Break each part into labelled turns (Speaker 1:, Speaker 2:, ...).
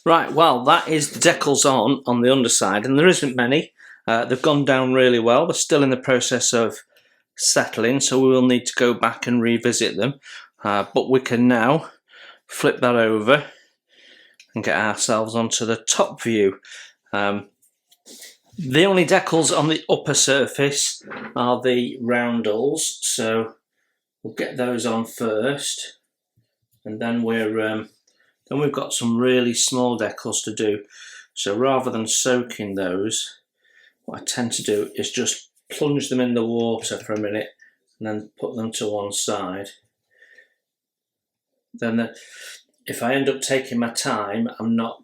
Speaker 1: Right, well, that is the decals on the underside, and there isn't many. They've gone down really well. They're still in the process of settling, so we will need to go back and revisit them. But we can now flip that over and get ourselves onto the top view. The only decals on the upper surface are the Roundels, so we'll get those on first, and then we've got some really small decals to do. So rather than soaking those, what I tend to do is just plunge them in the water for a minute and then put them to one side. Then if I end up taking my time,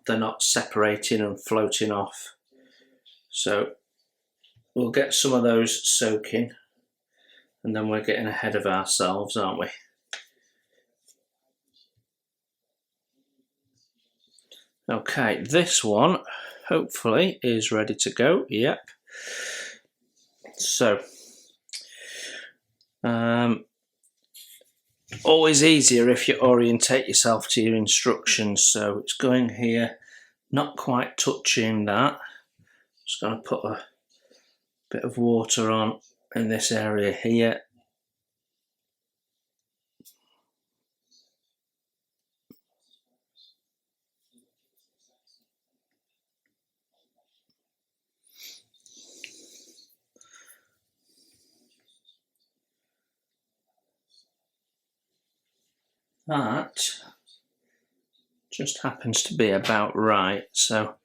Speaker 1: they're not separating and floating off. So we'll get some of those soaking, and then we're getting ahead of ourselves, aren't we? Okay, this one hopefully is ready to go. Yep. So always easier if you orientate yourself to your instructions. So it's going here, not quite touching that. Just going to put a bit of water on in this area here. That just happens to be about right. So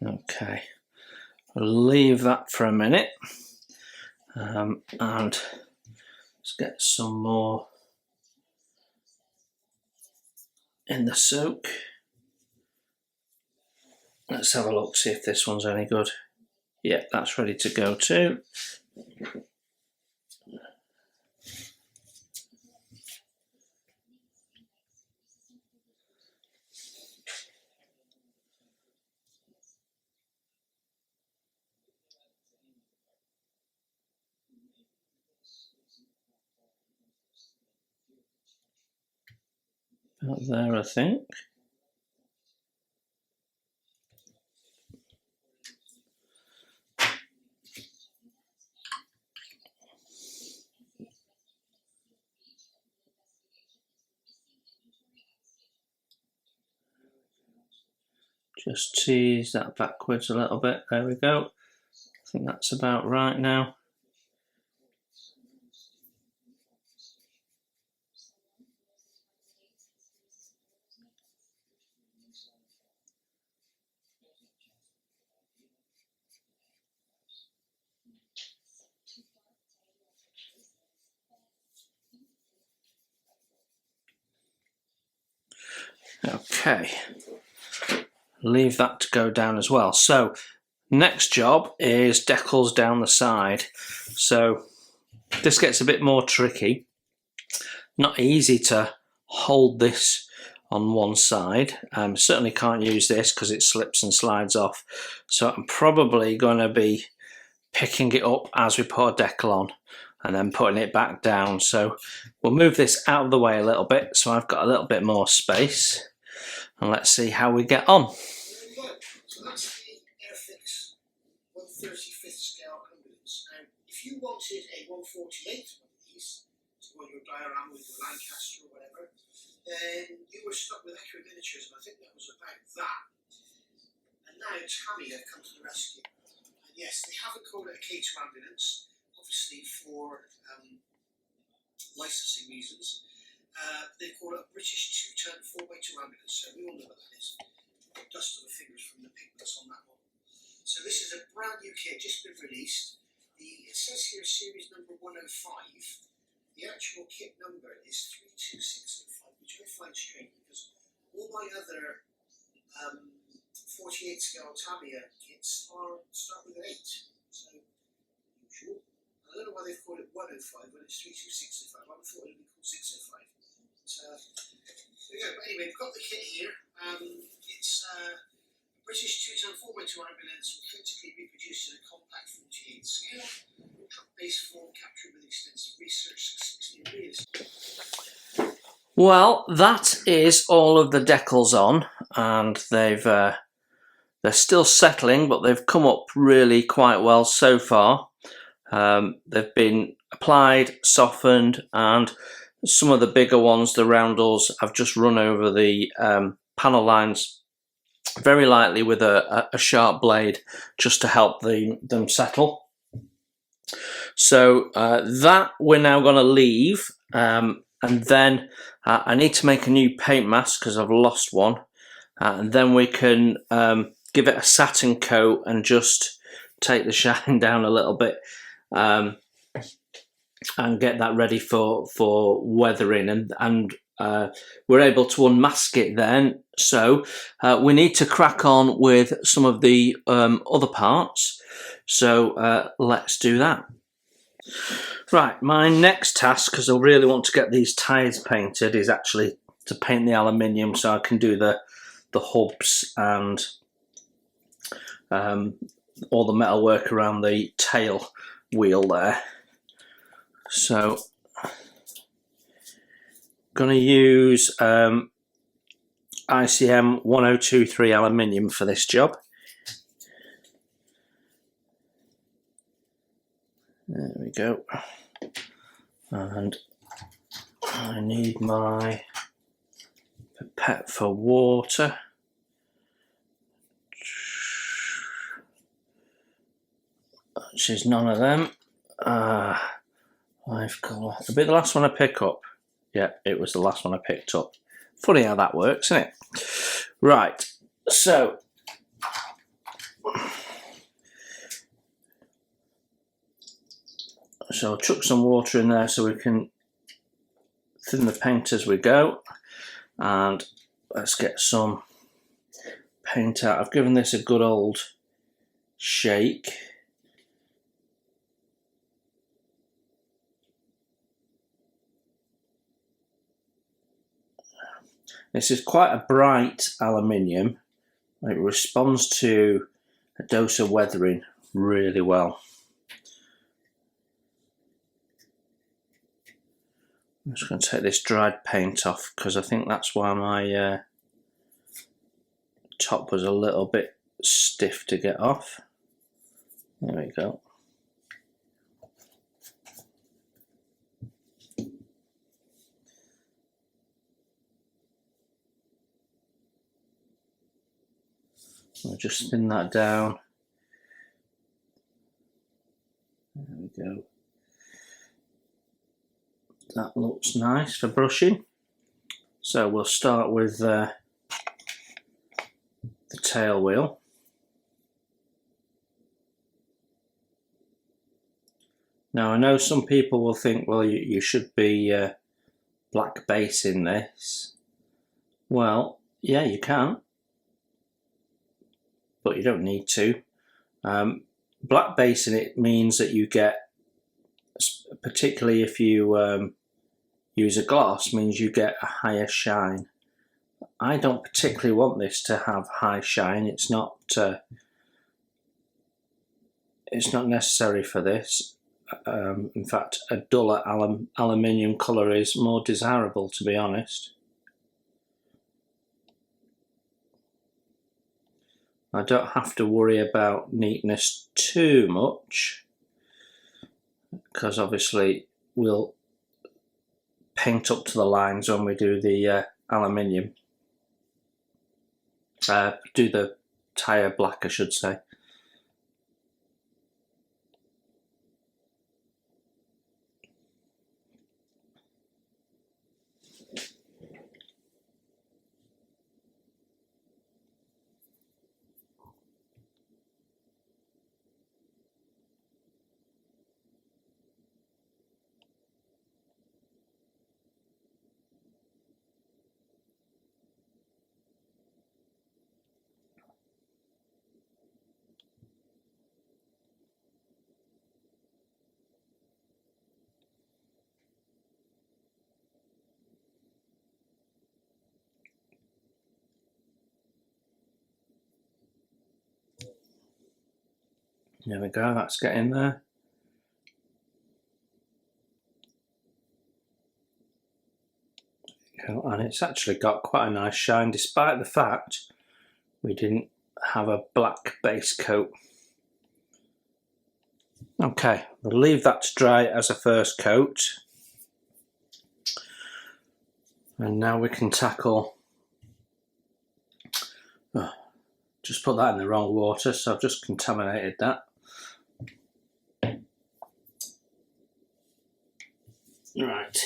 Speaker 1: okay, I'll leave that for a minute, and let's get some more in the soak. Let's have a look, see if this one's any good. Yeah, that's ready to go too. About there, I think. Just tease that backwards a little bit. There we go. I think that's about right now. Okay, leave that to go down as well. So next job is decals down the side. So this gets a bit more tricky. Not easy to hold this on one side. Certainly can't use this because it slips and slides off. So I'm probably going to be picking it up as we put a decal on and then putting it back down. So we'll move this out of the way a little bit so I've got a little bit more space, and let's see how we get on.
Speaker 2: So that's the Airfix 1/35th scale ambulance. Now, if you wanted a 1/48 one of these to go on your diorama with your Lancaster or whatever, then you were stuck with accurate miniatures, and I think that was about that. And now Tammy have come to the rescue. And yes, they haven't called it a K2 ambulance, obviously for licensing reasons. They call it a British 2-ton 4x2 ambulance, so we all know what that is. Dust on the fingers from the pigments on that one. So this is a brand new kit, just been released. It says here series number 105. The actual kit number is 32605, which I find strange because all my other 48 scale Tamiya kits start with an 8. So, usual. I don't know why they've called it 105 when it's 32605. I thought it would be called 605. But, there we go. But anyway, we've got the kit here. It's a British 2-ton 4x2 ambulance, authentically reproduced in a compact 48 scale. Truck-based form captured with extensive research, 16 realistic.
Speaker 1: Well, that is all of the decals on, and they're still settling, but they've come up really quite well so far. They've been applied, softened, and some of the bigger ones, the Roundels, I've just run over the panel lines very lightly with a sharp blade just to help them settle. So that we're now going to leave, and then I need to make a new paint mask because I've lost one, and then we can give it a satin coat and just take the shine down a little bit, and get that ready for weathering, and we're able to unmask it then. So we need to crack on with some of the other parts, so let's do that. Right, my next task, because I really want to get these tyres painted, is actually to paint the aluminium so I can do the hubs and all the metal work around the tail wheel there. So going to use ICM 1023 aluminium for this job. There we go. And I need my pipette for water. Which is none of them. I've got, it'll be the last one I pick up. Yeah, it was the last one I picked up. Funny how that works, isn't it? Right, so I'll chuck some water in there so we can thin the paint as we go, and let's get some paint out. I've given this a good old shake. This is quite a bright aluminium. It responds to a dose of weathering really well. I'm just going to take this dried paint off because I think that's why my top was a little bit stiff to get off. There we go. I'll just thin that down. There we go. That looks nice for brushing. So we'll start with the tail wheel. Now I know some people will think, well, you should be black base in this. Well, yeah, you can, but you don't need to. Black base in it means that you get, particularly if you use a gloss, means you get a higher shine. I don't particularly want this to have high shine. It's not necessary for this. In fact, a duller aluminium colour is more desirable, to be honest. I don't have to worry about neatness too much, because obviously we'll paint up to the lines when we do the aluminium. Do the tyre black, I should say. There we go, that's getting there. And it's actually got quite a nice shine despite the fact we didn't have a black base coat. Okay, we'll leave that to dry as a first coat. And now we can tackle, oh, just put that in the wrong water, so I've just contaminated that. Right.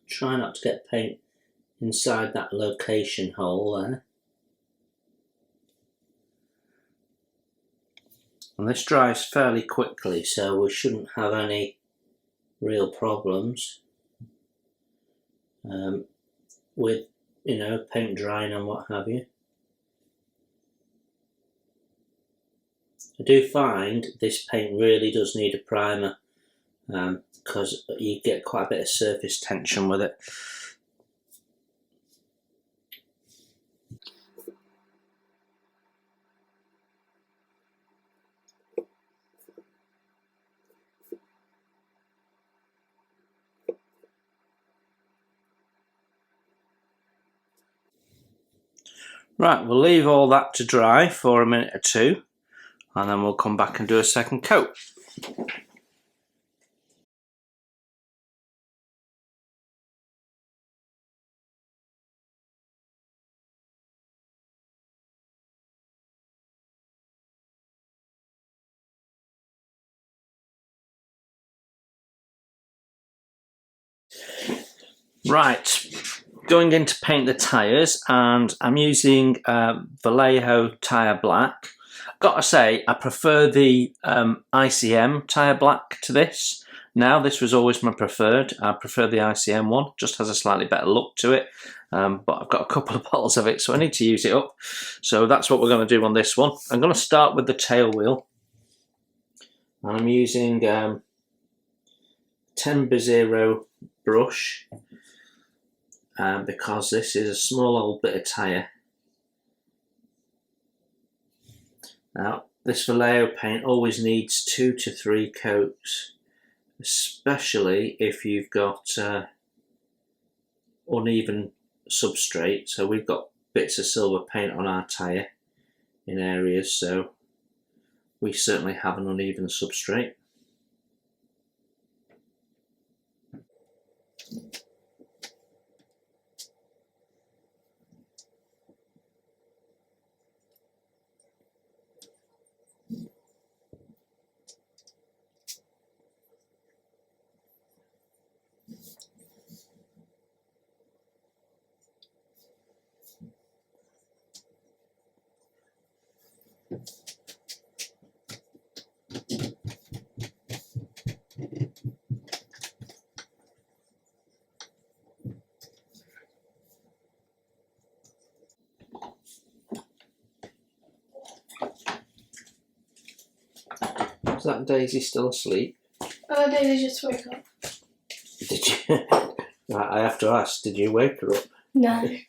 Speaker 1: Try not to get paint inside that location hole there. And this dries fairly quickly, so we shouldn't have any real problems with, you know, paint drying and what have you. I do find this paint really does need a primer because you get quite a bit of surface tension with it. Right, we'll leave all that to dry for a minute or two, and then we'll come back and do a second coat. Right, going in to paint the tyres, and I'm using Vallejo tyre black. Gotta say, I prefer the ICM tyre black to this. Now, this was always my preferred. I prefer the ICM one, just has a slightly better look to it. But I've got a couple of bottles of it, so I need to use it up. So that's what we're going to do on this one. I'm going to start with the tail wheel. And I'm using 10x0 brush. Because this is a small old bit of tyre. Now, this Vallejo paint always needs 2 to 3 coats, especially if you've got uneven substrate. So we've got bits of silver paint on our tyre in areas, so we certainly have an uneven substrate. Is that Daisy still asleep?
Speaker 3: Daisy just woke up.
Speaker 1: Did you? I have to ask, did you wake her up?
Speaker 3: No. She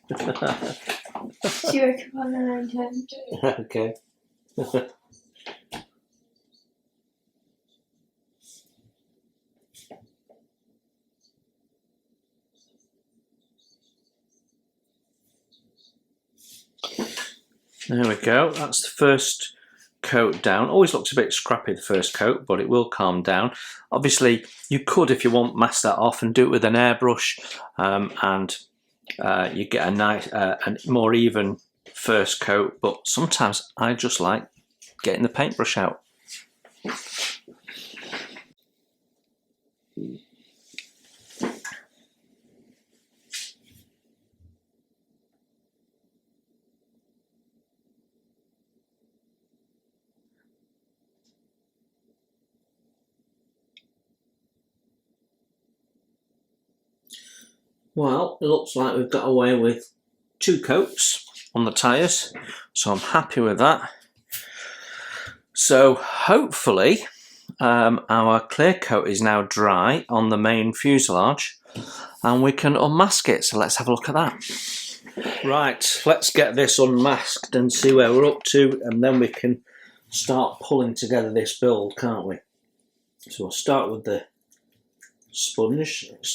Speaker 3: woke up on her own time too.
Speaker 1: Okay. There we go, that's the first coat down. Always looks a bit scrappy the first coat, but it will calm down. Obviously you could, if you want, mask that off and do it with an airbrush, and you get a nice and more even first coat, but sometimes I just like getting the paintbrush out. Well, it looks like we've got away with 2 coats on the tyres, so I'm happy with that. So hopefully our clear coat is now dry on the main fuselage, and we can unmask it, so let's have a look at that. Right, let's get this unmasked and see where we're up to, and then we can start pulling together this build, can't we? So we'll start with the sponge. It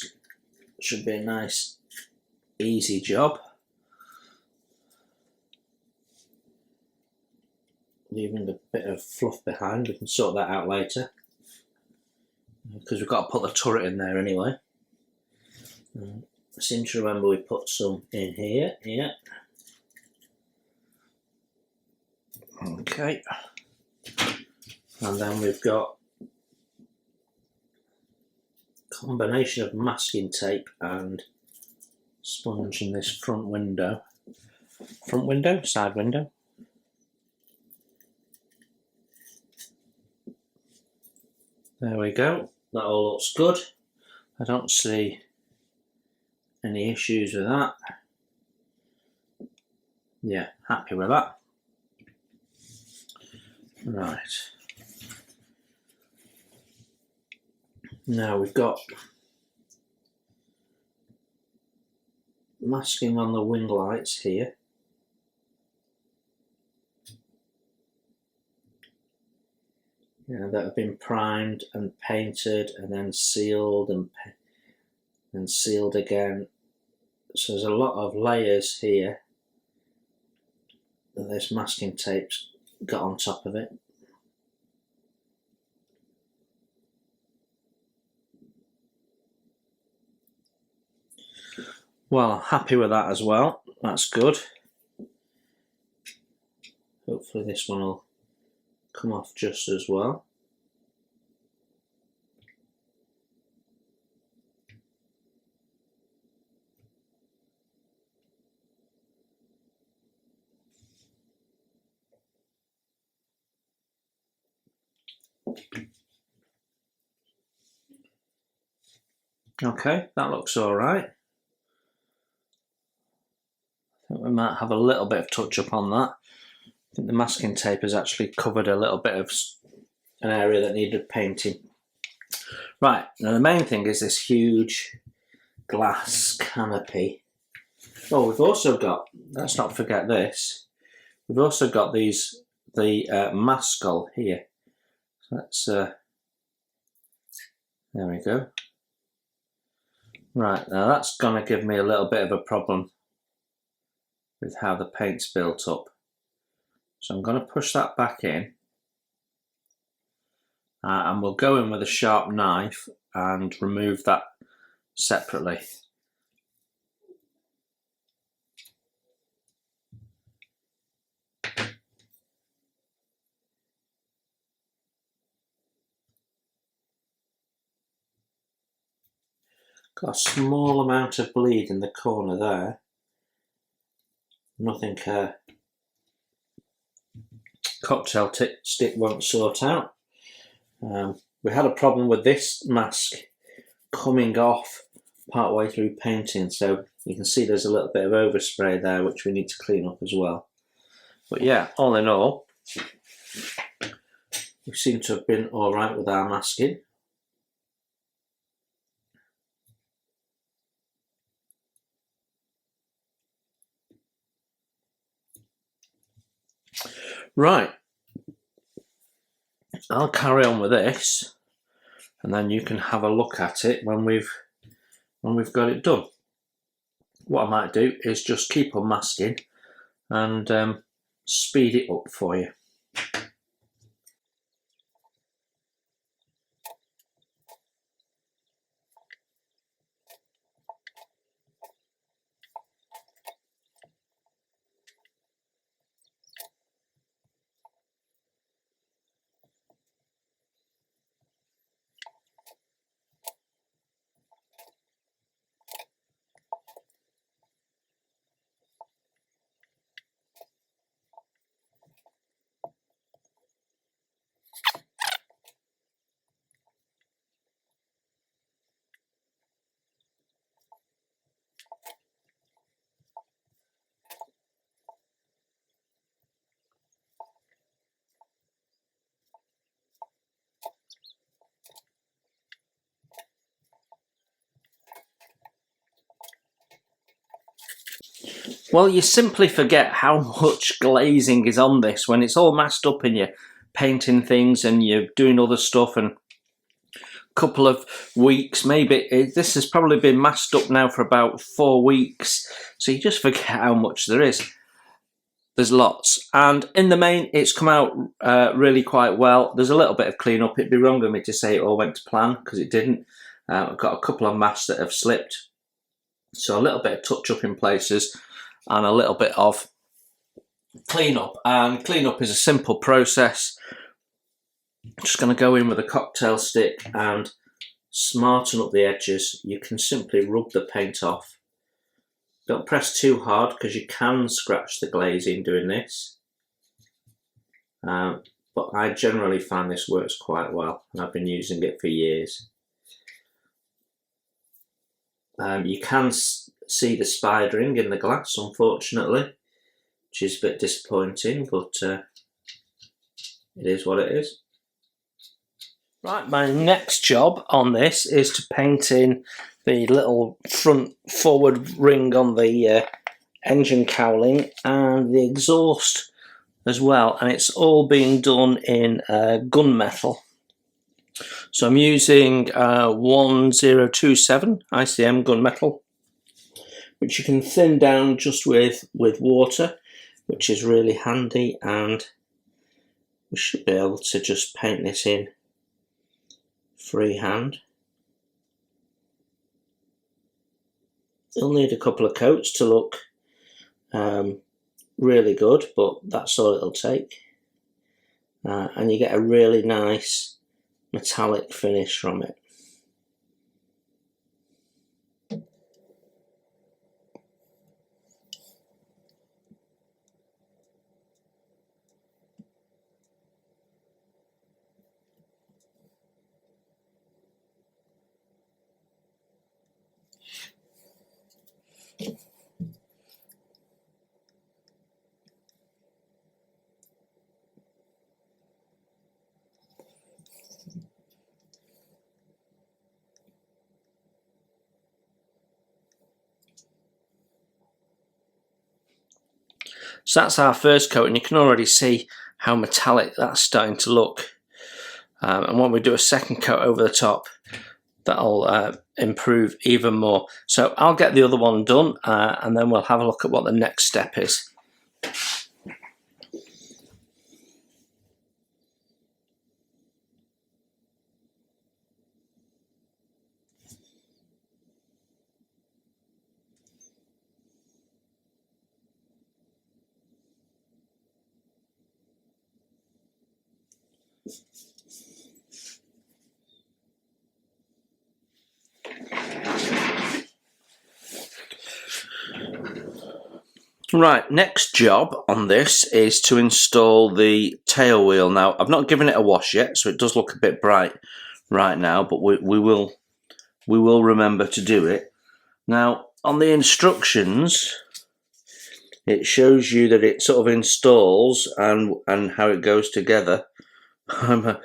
Speaker 1: should be a nice easy job. Leaving a bit of fluff behind, we can sort that out later, because we've got to put the turret in there anyway. I seem to remember we put some in here, yeah. Okay. And then we've got a combination of masking tape and sponge in this front window. Front window? Side window? There we go. That all looks good. I don't see any issues with that. Yeah, happy with that. Right. Now we've got masking on the wing lights here. That have been primed and painted and then sealed and sealed again. So there's a lot of layers here that this masking tape's got on top of it. Well, I'm happy with that as well. That's good. Hopefully this one will come off just as well. Okay, that looks all right. I think we might have a little bit of touch up on that. I think the masking tape has actually covered a little bit of an area that needed painting. Right, now the main thing is this huge glass canopy. Oh, we've also got, let's not forget this, we've also got the mascal here. So let's, there we go. Right, now that's going to give me a little bit of a problem with how the paint's built up. So I'm going to push that back in, and we'll go in with a sharp knife and remove that separately. Got a small amount of bleed in the corner there. Nothing cocktail stick won't sort out. We had a problem with this mask coming off part way through painting, so you can see there's a little bit of overspray there which we need to clean up as well. But yeah, all in all, we seem to have been all right with our masking. Right, I'll carry on with this, and then you can have a look at it when we've got it done. What I might do is just keep on masking and speed it up for you. Well, you simply forget how much glazing is on this when it's all masked up and you're painting things and you're doing other stuff, and a couple of weeks, maybe this has probably been masked up now for about 4 weeks, so you just forget how much there is. There's lots, and in the main it's come out really quite well. There's a little bit of clean up. It'd be wrong of me to say it all went to plan, because it didn't. I've got a couple of masks that have slipped, so a little bit of touch up in places and a little bit of clean up. And clean up is a simple process. I'm just going to go in with a cocktail stick and smarten up the edges. You can simply rub the paint off. Don't press too hard, because you can scratch the glazing doing this. But I generally find this works quite well, and I've been using it for years. You can see the spidering in the glass, unfortunately, which is a bit disappointing, but it is what it is. Right, my next job on this is to paint in the little front forward ring on the engine cowling and the exhaust as well, and it's all being done in gunmetal. So I'm using 1027 ICM gunmetal, which you can thin down just with water, which is really handy, and we should be able to just paint this in freehand. You'll need a couple of coats to look really good, but that's all it'll take. And you get a really nice metallic finish from it. So that's our first coat, and you can already see how metallic that's starting to look. And when we do a second coat over the top, that'll improve even more. So I'll get the other one done, and then we'll have a look at what the next step is. Right, next job on this is to install the tail wheel. Now, I've not given it a wash yet, so it does look a bit bright right now, but we will remember to do it. Now, on the instructions, it shows you that it sort of installs and how it goes together. I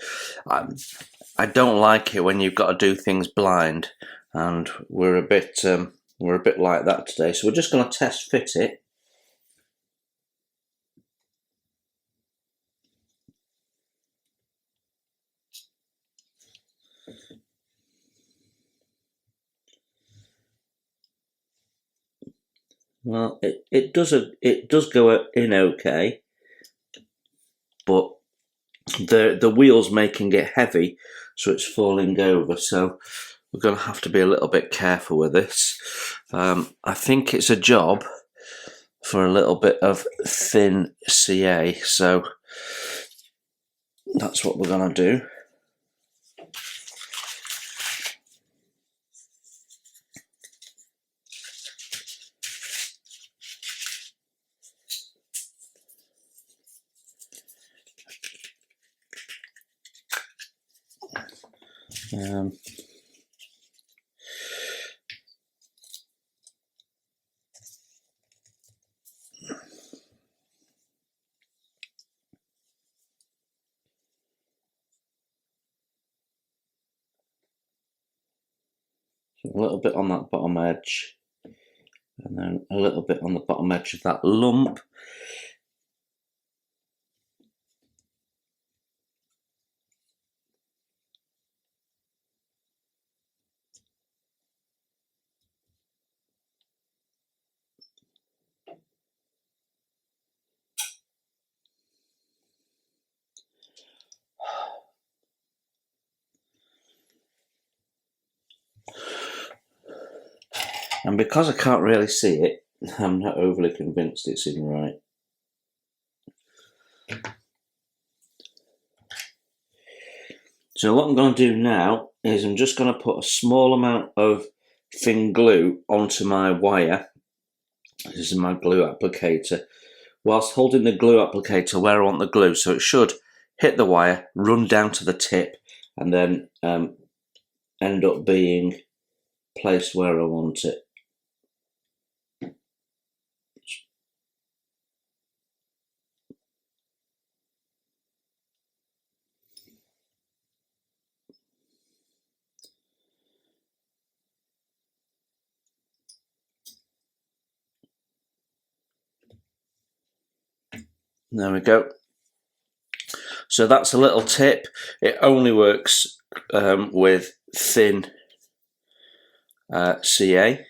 Speaker 1: don't like it when you've got to do things blind, and we're a bit like that today. So we're just going to test fit it. Well, it does go in okay, but the wheel's making it heavy, so it's falling over. So we're going to have to be a little bit careful with this. I think it's a job for a little bit of thin CA, so that's what we're going to do. A little bit on that bottom edge,
Speaker 4: and then a little bit on the bottom edge of that lump. And because I can't really see it, I'm not overly convinced it's in right. So what I'm going to do now is I'm just going to put a small amount of thin glue onto my wire. This is my glue applicator. Whilst holding the glue applicator where I want the glue, so it should hit the wire, run down to the tip, and then end up being placed where I want it. There we go. So that's a little tip. It only works with thin CA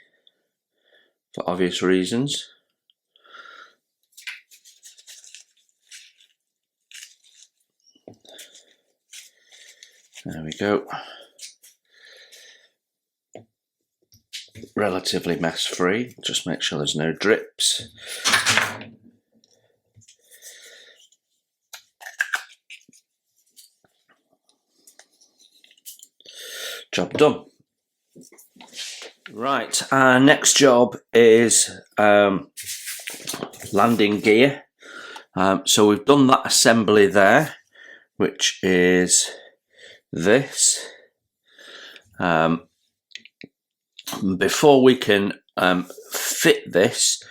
Speaker 4: for obvious reasons. There we go. Relatively mess free. Just make sure there's no drips. Job done. Right, our next job is landing gear. So we've done that assembly there, which is this. Before we can fit this,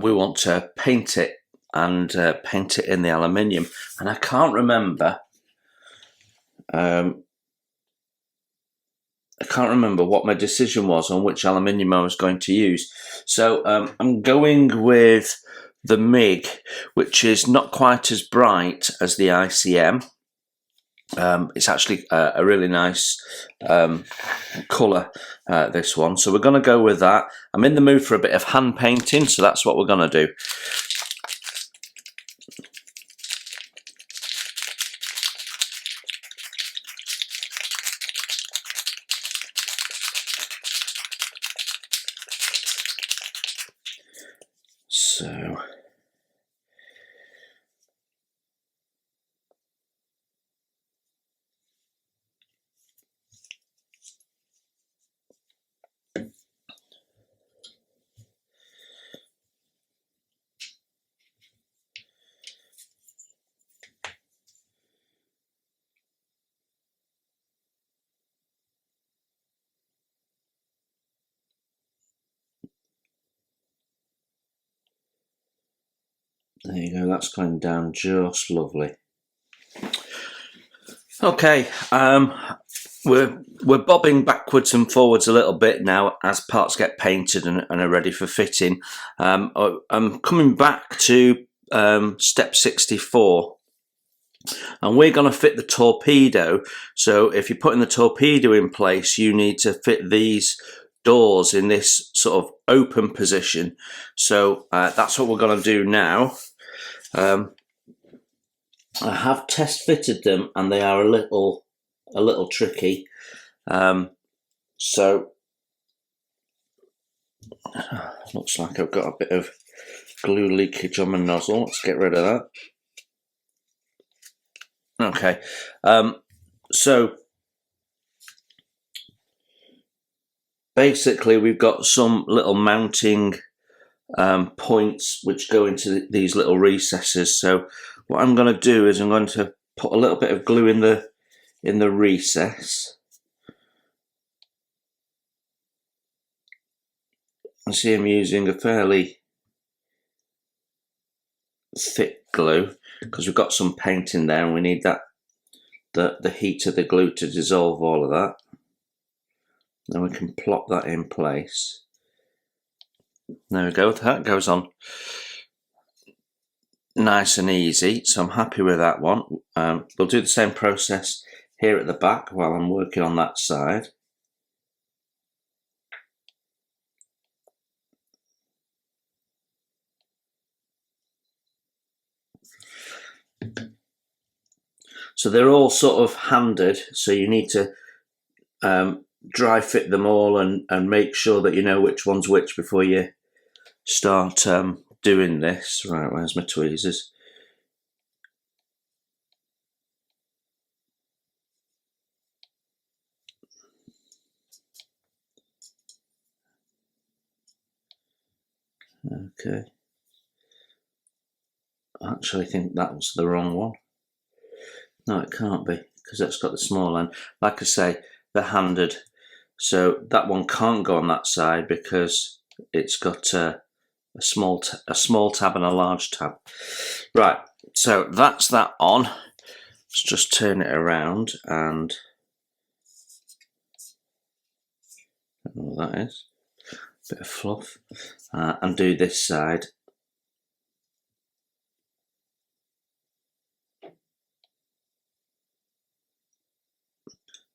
Speaker 4: we want to paint it and paint it in the aluminium. And I can't remember. I can't remember what my decision was on which aluminium I was going to use. So I'm going with the MIG, which is not quite as bright as the ICM. It's actually a really nice colour, this one. So we're going to go with that. I'm in the mood for a bit of hand painting, so that's what we're going to do. So there you go, that's going down just lovely. Okay, we're bobbing backwards and forwards a little bit now as parts get painted and are ready for fitting. I'm coming back to step 64, and we're going to fit the torpedo. So if you're putting the torpedo in place, you need to fit these doors in this sort of open position. So that's what we're going to do now. I have test fitted them and they are a little tricky. So looks like I've got a bit of glue leakage on my nozzle. Let's get rid of that. Okay, so basically we've got some little mounting points which go into these little recesses. So what I'm going to do is I'm going to put a little bit of glue in the recess. I see I'm using a fairly thick glue because we've got some paint in there and we need that the heat of the glue to dissolve all of that. Then we can plop that in place. There we go, that goes on nice and easy, so I'm happy with that one. We'll do the same process here at the back while I'm working on that side. So they're all sort of handed, so you need to dry fit them all and make sure that you know which one's which before you start doing this. Right, where's my tweezers? Okay. I actually think that was the wrong one. No, it can't be, because that's got the small end. Like I say, they're handed. So that one can't go on that side because it's got a small tab and a large tab. Right, so that's that on. Let's just turn it around and I don't know what that is. Bit of fluff. And do this side.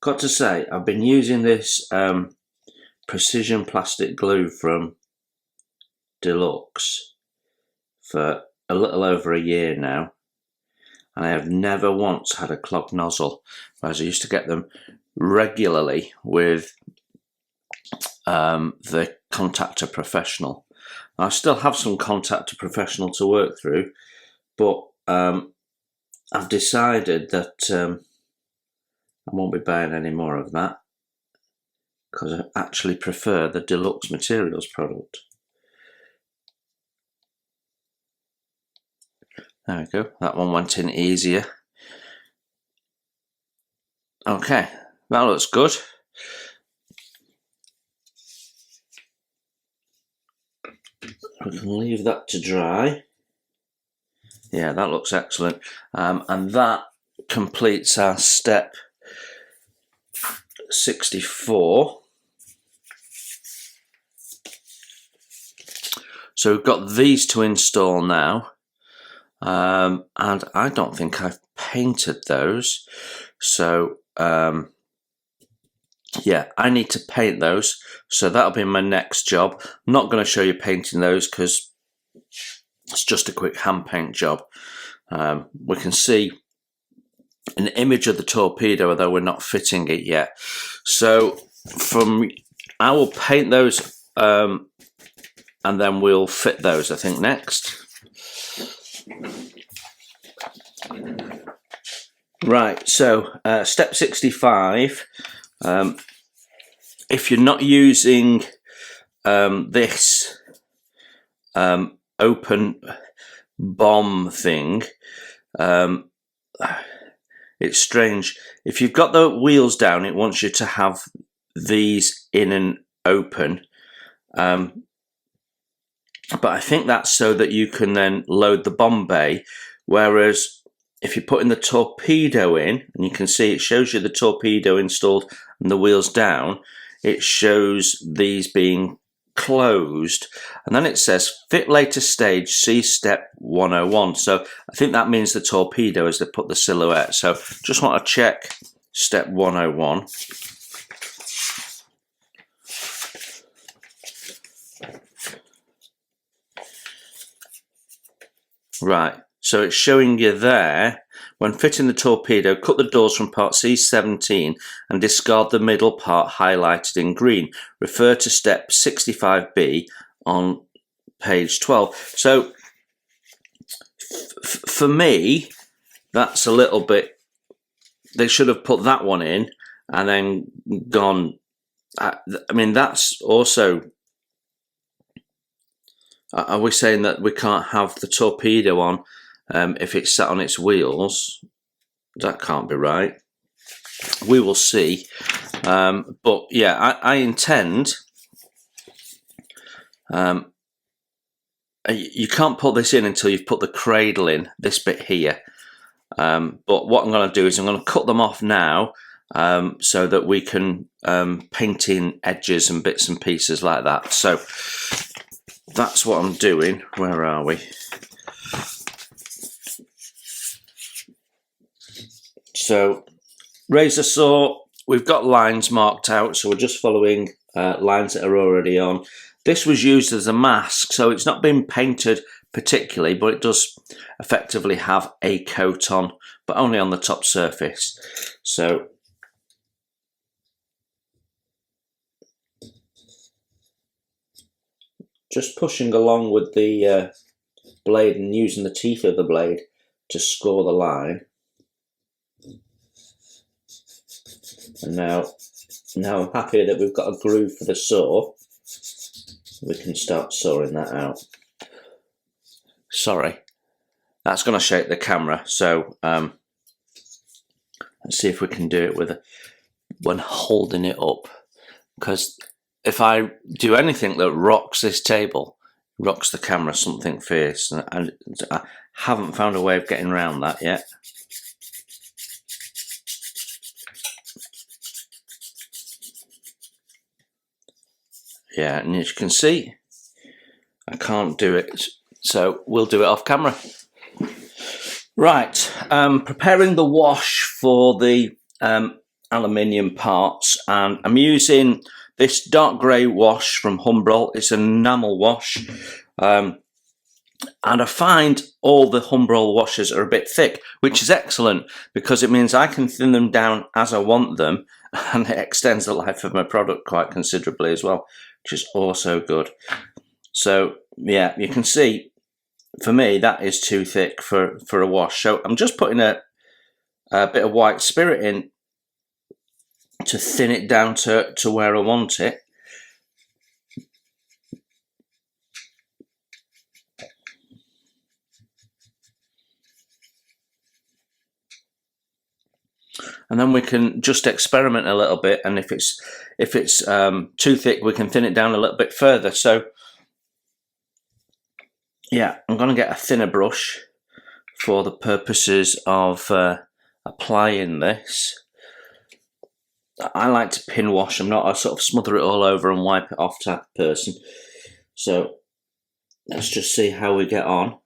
Speaker 4: Got to say, I've been using this precision plastic glue from Deluxe for a little over a year now, and I have never once had a clogged nozzle, whereas I used to get them regularly with the Contactor Professional. I still have some Contactor Professional to work through, but I've decided that I won't be buying any more of that because I actually prefer the Deluxe Materials product. There we go, that one went in easier. Okay, that looks good. We can leave that to dry. Yeah, that looks excellent. And that completes our step 64. So we've got these to install now. And I don't think I've painted those. So yeah, I need to paint those. So that'll be my next job. I'm not going to show you painting those because it's just a quick hand paint job. We can see an image of the torpedo, although we're not fitting it yet. So I will paint those and then we'll fit those, I think, next. Right, so step 65. If you're not using this open bomb thing, it's strange. If you've got the wheels down, it wants you to have these in and open. But I think that's so that you can then load the bomb bay, whereas if you're putting the torpedo in, and you can see it shows you the torpedo installed and the wheels down, it shows these being closed, and then it says fit later stage, see step 101. So I think that means the torpedo as they put the silhouette. So just want to check step 101. Right, so it's showing you there, when fitting the torpedo, cut the doors from part C17 and discard the middle part highlighted in green. Refer to step 65B on page 12. So for me, that's a little bit, they should have put that one in and then gone. I mean, that's also, are we saying that we can't have the torpedo on if it's sat on its wheels? That can't be right. We will see. But yeah, I intend, you can't put this in until you've put the cradle in, this bit here. But what I'm going to do is I'm going to cut them off now so that we can paint in edges and bits and pieces like that. So that's what I'm doing. Where are we? So razor saw, we've got lines marked out, so we're just following lines that are already on. This was used as a mask, so it's not been painted particularly, but it does effectively have a coat on, but only on the top surface. So just pushing along with the blade and using the teeth of the blade to score the line. And now I'm happy that we've got a groove for the saw. We can start sawing that out. Sorry, that's going to shake the camera. So let's see if we can do it with when holding it up. Because if I do anything that rocks this table, rocks the camera something fierce, and I haven't found a way of getting around that yet. Yeah, and as you can see, I can't do it, so we'll do it off camera. Right, preparing the wash for the aluminium parts, and I'm using this dark grey wash from Humbrol. It's an enamel wash, and I find all the Humbrol washes are a bit thick, which is excellent because it means I can thin them down as I want them, and it extends the life of my product quite considerably as well, which is also good. So yeah, you can see for me that is too thick for a wash. So I'm just putting a bit of white spirit in to thin it down to where I want it. And then we can just experiment a little bit, and if it's too thick, we can thin it down a little bit further. So yeah, I'm going to get a thinner brush for the purposes of applying this. I like to pin wash. I'm not a sort of smother it all over and wipe it off type of person. So let's just see how we get on.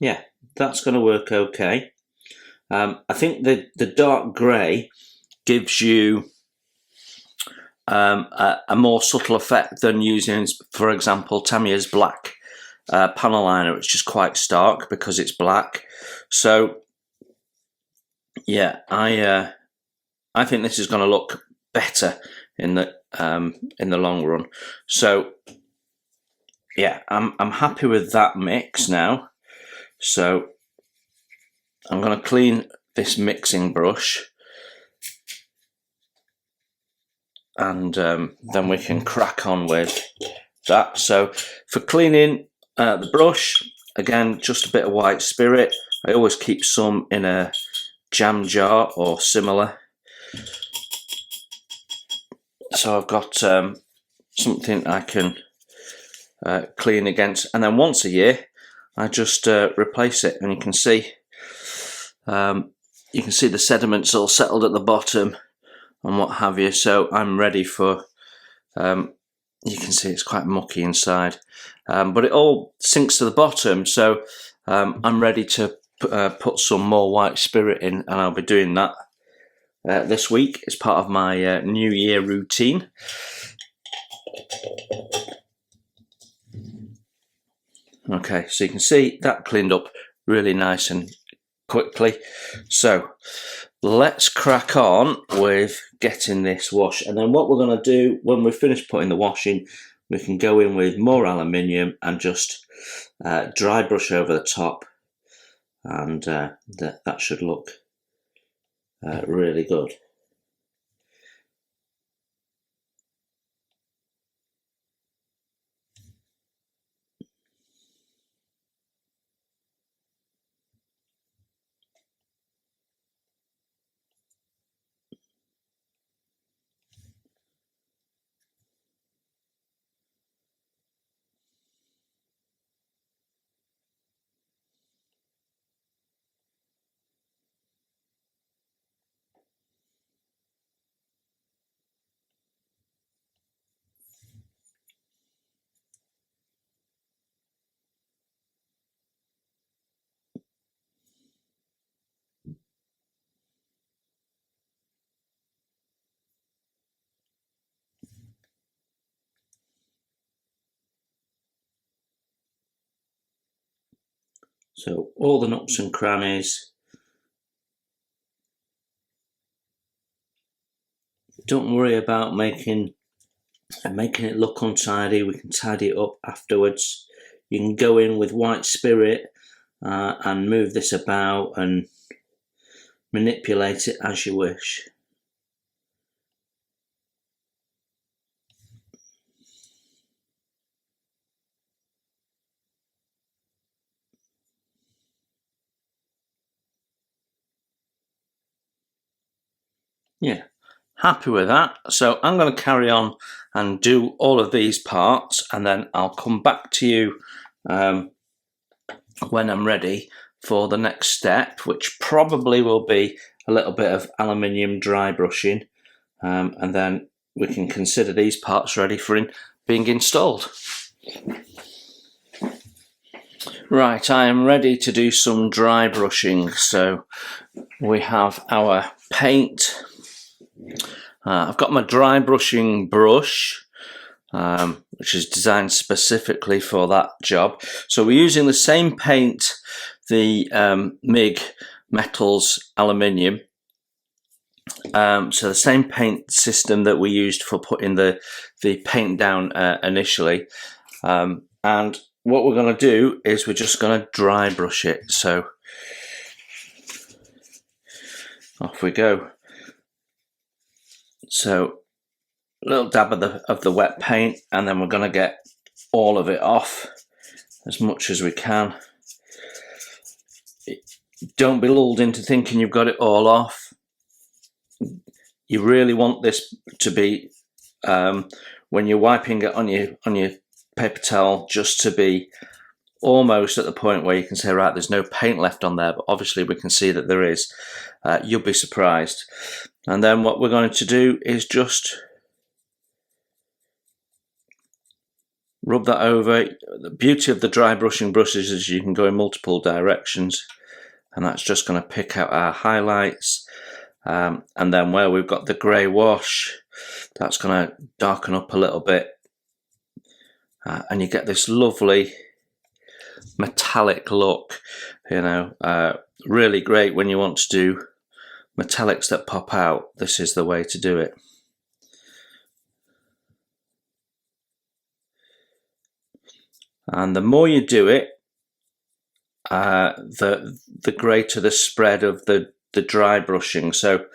Speaker 4: Yeah, that's going to work okay. I think the dark grey gives you a more subtle effect than using, for example, Tamiya's black panel liner, which is quite stark because it's black. So yeah, I think this is going to look better in the long run. So yeah, I'm happy with that mix now. So I'm going to clean this mixing brush, and then we can crack on with that. So for cleaning the brush, again, just a bit of white spirit. I always keep some in a jam jar or similar. So I've got something I can clean against, and then once a year I just replace it, and you can see the sediments all settled at the bottom and what have you. So I'm ready for you can see it's quite mucky inside, but it all sinks to the bottom, so I'm ready to put some more white spirit in, and I'll be doing that this week as part of my New Year routine. Okay, so you can see that cleaned up really nice and quickly. So let's crack on with getting this wash, and then what we're going to do when we finish putting the wash in, we can go in with more aluminium and just dry brush over the top, and that should look really good. So all the nooks and crannies. Don't worry about making it look untidy. We can tidy it up afterwards. You can go in with white spirit and move this about and manipulate it as you wish. Yeah, happy with that. So I'm going to carry on and do all of these parts, and then I'll come back to you when I'm ready for the next step, which probably will be a little bit of aluminium dry brushing, and then we can consider these parts ready for being installed. Right, I am ready to do some dry brushing. So we have our paint. I've got my dry brushing brush, which is designed specifically for that job. So we're using the same paint, the MIG Metals Aluminium. So the same paint system that we used for putting the paint down initially. And what we're going to do is we're just going to dry brush it. So off we go. So a little dab of the wet paint, and then we're going to get all of it off as much as we can. Don't be lulled into thinking you've got it all off. You really want this to be, when you're wiping it on your paper towel, just to be almost at the point where you can say, right, there's no paint left on there, but obviously we can see that there is. You'll be surprised. And then what we're going to do is just rub that over. The beauty of the dry brushing brushes is you can go in multiple directions, and that's just going to pick out our highlights. And then where we've got the grey wash, that's going to darken up a little bit, and you get this lovely metallic look. You know, really great when you want to do metallics that pop out. This is the way to do it. And the more you do it, the greater the spread of the dry brushing. So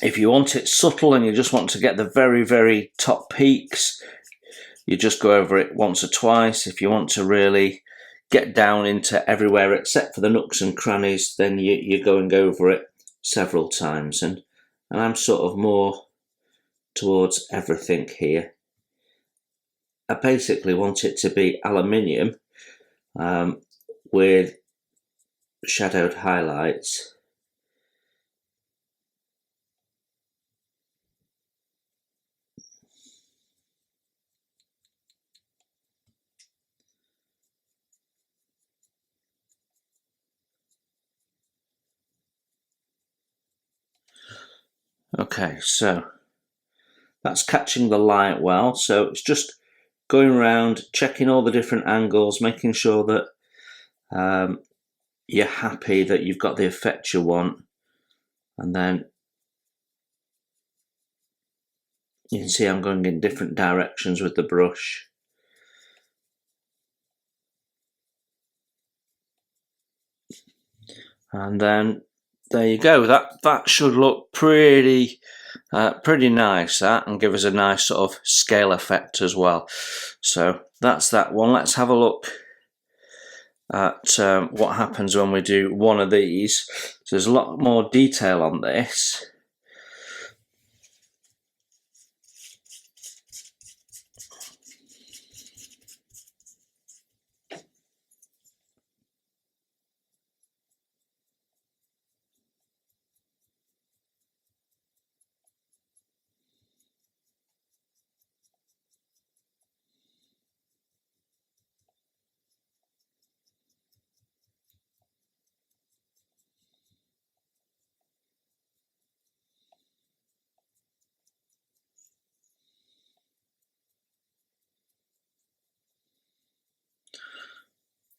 Speaker 4: if you want it subtle and you just want to get the very, very top peaks, you just go over it once or twice. If you want to really get down into everywhere except for the nooks and crannies, then you're going over it several times. And I'm sort of more towards everything here. I basically want it to be aluminium with shadowed highlights. Okay, so that's catching the light well. So it's just going around, checking all the different angles, making sure that you're happy that you've got the effect you want. And then you can see I'm going in different directions with the brush. And then there you go. That should look pretty nice, that, and give us a nice sort of scale effect as well. So that's that one. Let's have a look at what happens when we do one of these. So there's a lot more detail on this.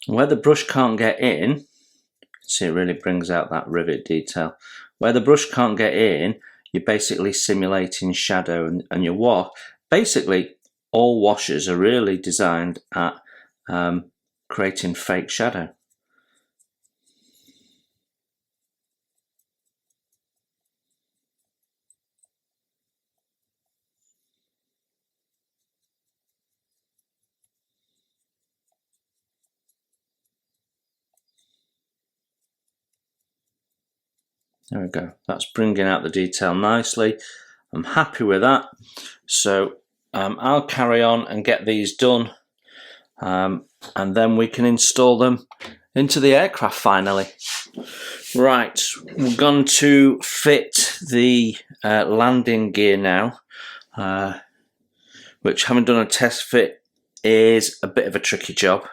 Speaker 4: Where the brush can't get in, see, it really brings out that rivet detail. Where the brush can't get in, you're basically simulating shadow, and your wash. Basically, all washes are really designed at creating fake shadow. There we go. That's bringing out the detail nicely. I'm happy with that. So I'll carry on and get these done, and then we can install them into the aircraft finally. Right, we're going to fit the landing gear now, which, having done a test fit, is a bit of a tricky job.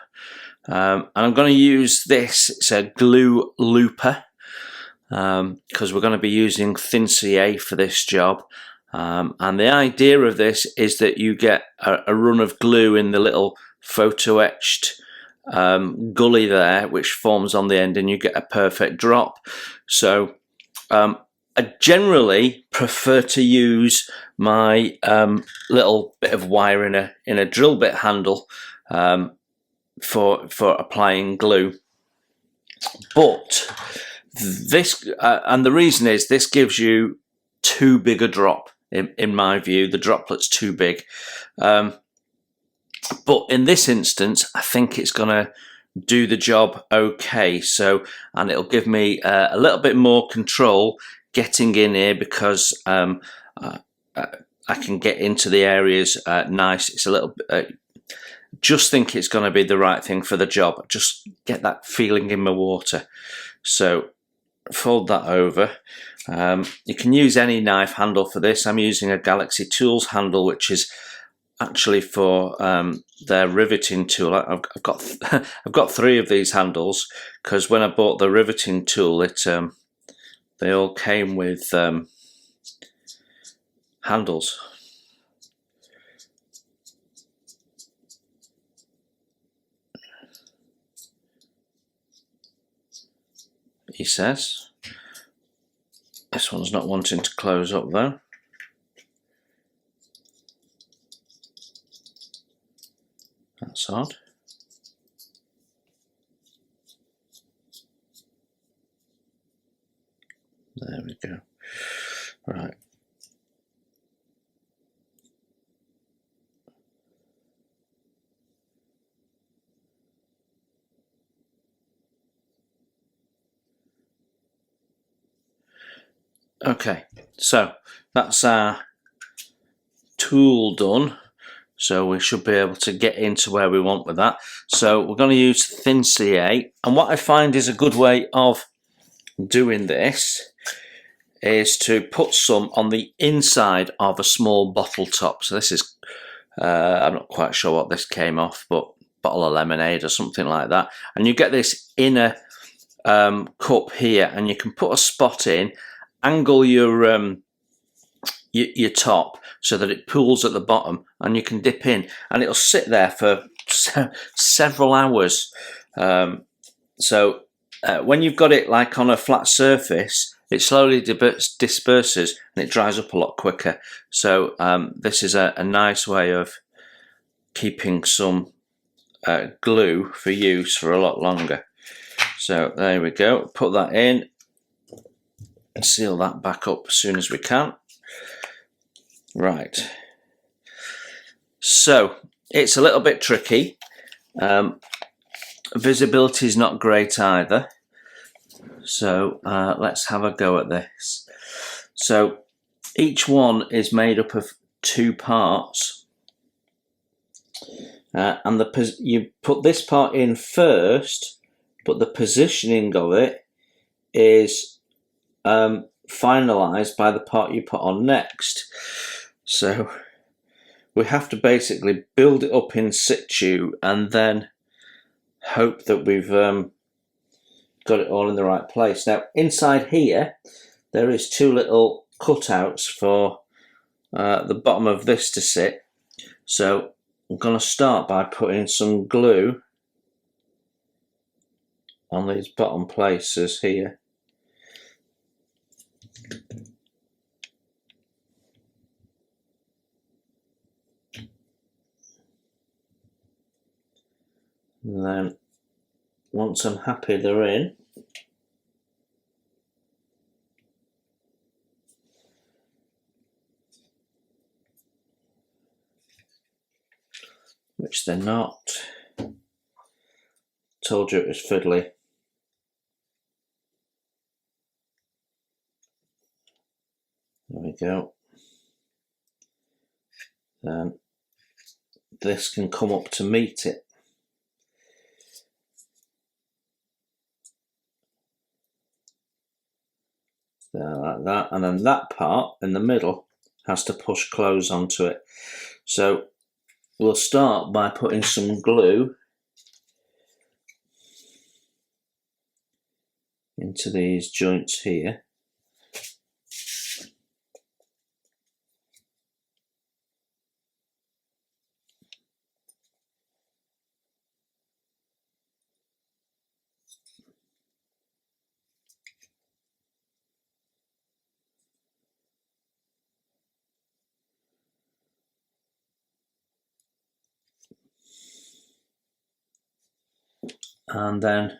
Speaker 4: And I'm going to use this. It's a glue looper, because we're going to be using thin CA for this job. And the idea of this is that you get a run of glue in the little photo etched gully there, which forms on the end, and you get a perfect drop. So I generally prefer to use my little bit of wire in a drill bit handle for applying glue, but this and the reason is this gives you too big a drop. In my view, the droplet's too big. But in this instance, I think it's going to do the job okay. So, and it'll give me a little bit more control getting in here, because I can get into the areas nice. It's a little bit. Just think it's going to be the right thing for the job. Just get that feeling in my water. So fold that over. You can use any knife handle for this. I'm using a Galaxy Tools handle, which is actually for their riveting tool. I've got 3 of these handles, because when I bought the riveting tool, they all came with handles. He says. This one's not wanting to close up though. That's odd. There we go. Right. Okay, so that's our tool done. So we should be able to get into where we want with that. So we're going to use thin CA, and what I find is a good way of doing this is to put some on the inside of a small bottle top. So this is, I'm not quite sure what this came off, but bottle of lemonade or something like that. And you get this inner cup here, and you can put a spot in, angle your top so that it pools at the bottom, and you can dip in, and it'll sit there for several hours. So when you've got it like on a flat surface, it slowly disperses and it dries up a lot quicker. So this is a nice way of keeping some glue for use for a lot longer. So there we go, put that in and seal that back up as soon as we can. Right, so it's a little bit tricky. Visibility is not great either. So let's have a go at this. So each one is made up of 2 parts, and you put this part in first, but the positioning of it is finalized by the part you put on next. So we have to basically build it up in situ and then hope that we've got it all in the right place. Now inside here there is 2 little cutouts for the bottom of this to sit. So I'm going to start by putting some glue on these bottom places here. And then once I'm happy they're in, which they're not. Told you it was fiddly. There we go. Then this can come up to meet it. There, like that. And then that part in the middle has to push close onto it. So we'll start by putting some glue into these joints here. And then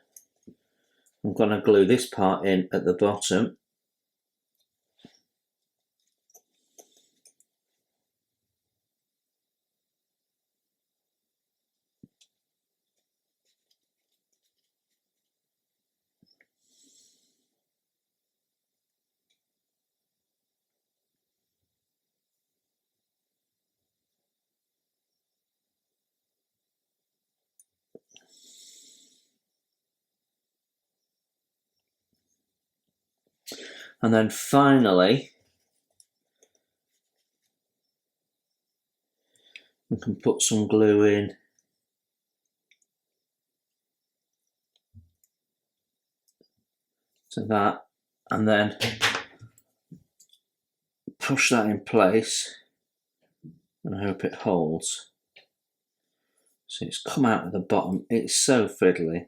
Speaker 4: I'm going to glue this part in at the bottom. And then finally, we can put some glue in to that, and then push that in place and I hope it holds. So it's come out of the bottom. It's so fiddly.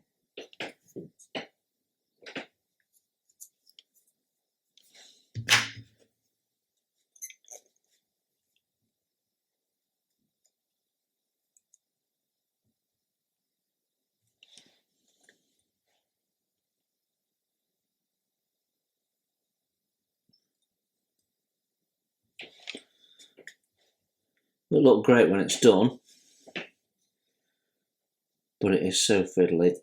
Speaker 4: It'll look great when it's done, but it is so fiddly.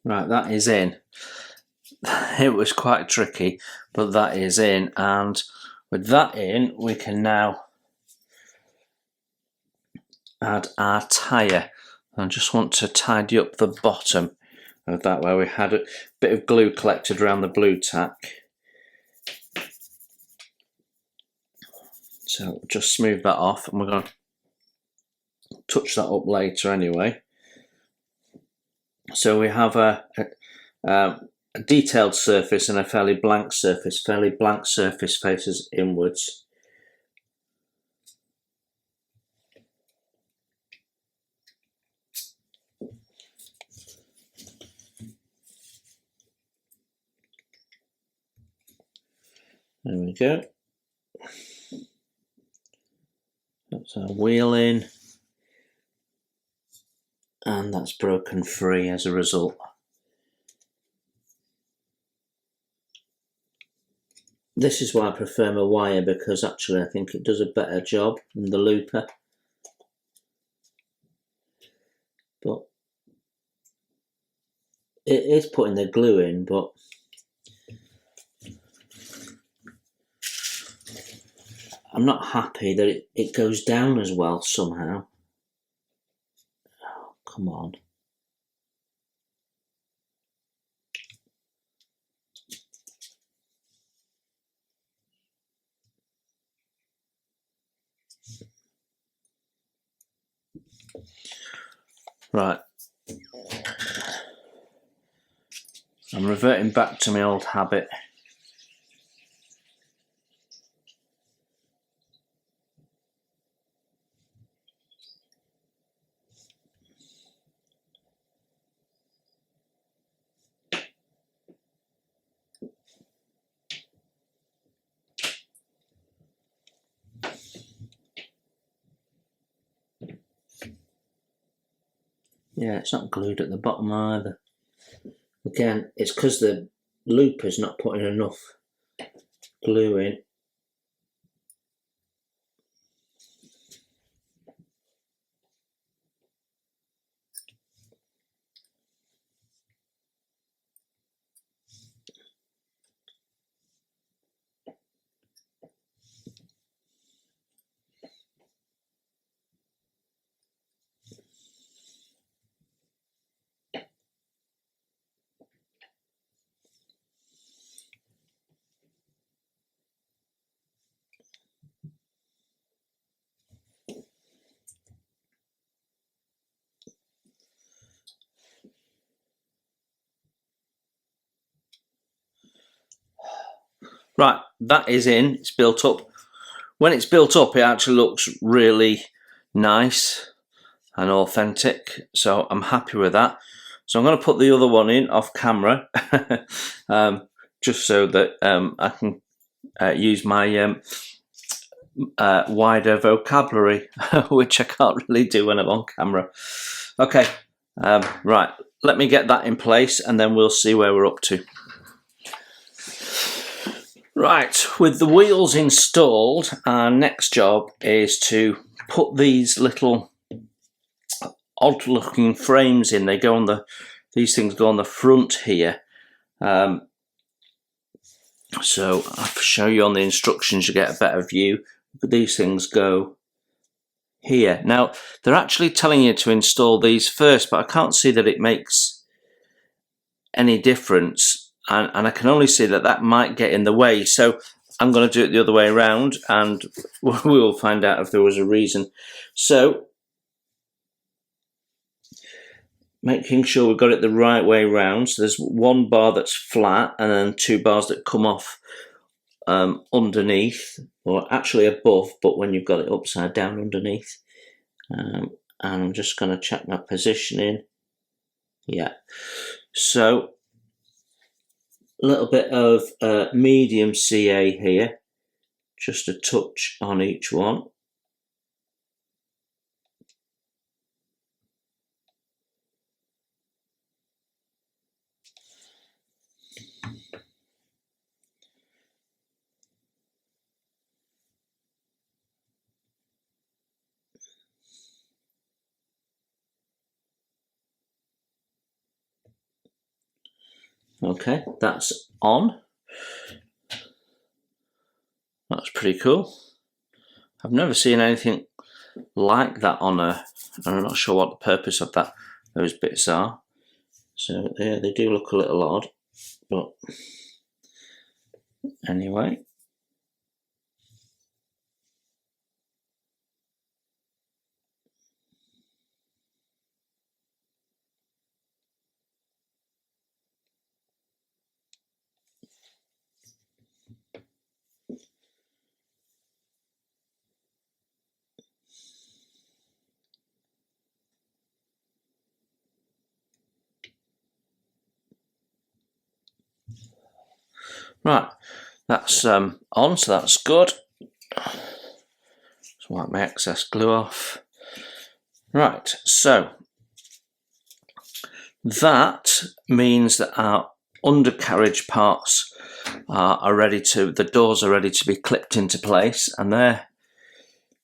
Speaker 4: Right, that is in. It was quite tricky, but that is in, and with that in, we can now add our tyre. I just want to tidy up the bottom of that where we had a bit of glue collected around the blue tack. So just smooth that off, and we're going to touch that up later anyway. So we have a detailed surface and a fairly blank surface. Fairly blank surface faces inwards. There we go. That's our wheel in, and that's broken free as a result. This is why I prefer my wire, because actually I think it does a better job than the looper. But it is putting the glue in, but I'm not happy that it goes down as well somehow. Oh, come on. Right. I'm reverting back to my old habit Yeah, it's not glued at the bottom either. Again, it's because the looper's not putting enough glue in. Right, that is in, it's built up. When it's built up, it actually looks really nice and authentic, so I'm happy with that. So I'm going to put the other one in off camera, just so that I can use my wider vocabulary, which I can't really do when I'm on camera. Okay, right, let me get that in place and then we'll see where we're up to. Right, with the wheels installed, our next job is to put these little odd looking frames in. They go on these things go on the front here. So I'll show you on the instructions, you get a better view. These things go here. Now, they're actually telling you to install these first, but I can't see that it makes any difference. And I can only see that that might get in the way. So I'm going to do it the other way around and we will find out if there was a reason. So, making sure we've got it the right way round. So there's one bar that's flat and then two bars that come off underneath, or actually above, but when you've got it upside down underneath. And I'm just going to check my positioning. Yeah. So, a little bit of medium CA here, just a touch on each one. Okay, that's on. That's pretty cool. I've never seen anything like that on a, I'm not sure what the purpose of those bits are. So yeah, they do look a little odd, but anyway. Right, that's on, so that's good. Just wipe my excess glue off. Right, so that means that our undercarriage parts are ready to, the doors are ready to be clipped into place, and they're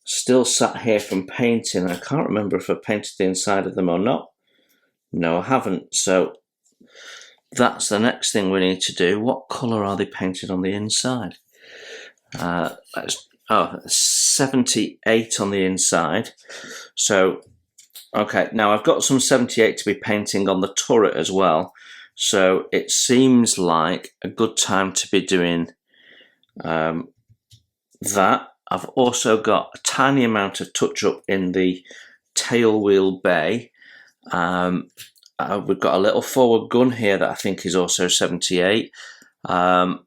Speaker 4: still sat here from painting. I can't remember if I painted the inside of them or not. No, I haven't. So that's the next thing we need to do. What colour are they painted on the inside? 78 on the inside. So, okay, now I've got some 78 to be painting on the turret as well. So it seems like a good time to be doing that. I've also got a tiny amount of touch-up in the tail wheel bay. We've got a little forward gun here that I think is also 78. And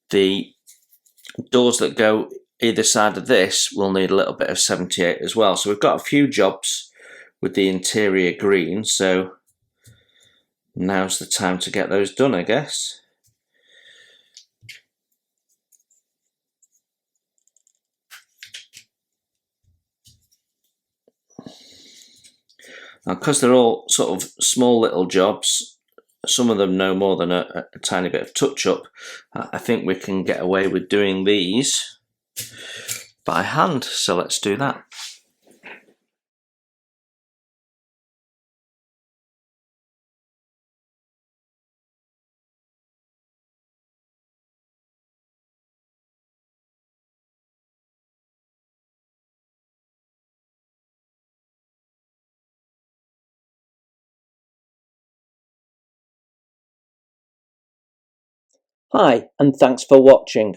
Speaker 4: the doors that go either side of this will need a little bit of 78 as well. So we've got a few jobs with the interior green. So now's the time to get those done, I guess. Now, because they're all sort of small little jobs, some of them no more than a tiny bit of touch-up, I think we can get away with doing these by hand. So let's do that.
Speaker 1: Hi, and thanks for watching.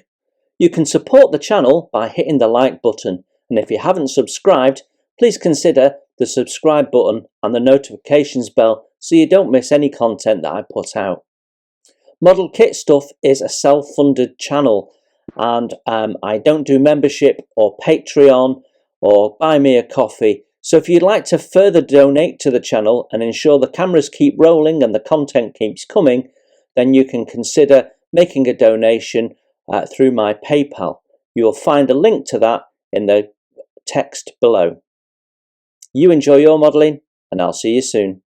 Speaker 1: You can support the channel by hitting the like button, and if you haven't subscribed, please consider the subscribe button and the notifications bell so you don't miss any content that I put out. Model Kit Stuff is a self-funded channel, and I don't do membership or Patreon or buy me a coffee. So if you'd like to further donate to the channel and ensure the cameras keep rolling and the content keeps coming, then you can consider making a donation through my PayPal. You'll find a link to that in the text below. You enjoy your modelling, and I'll see you soon.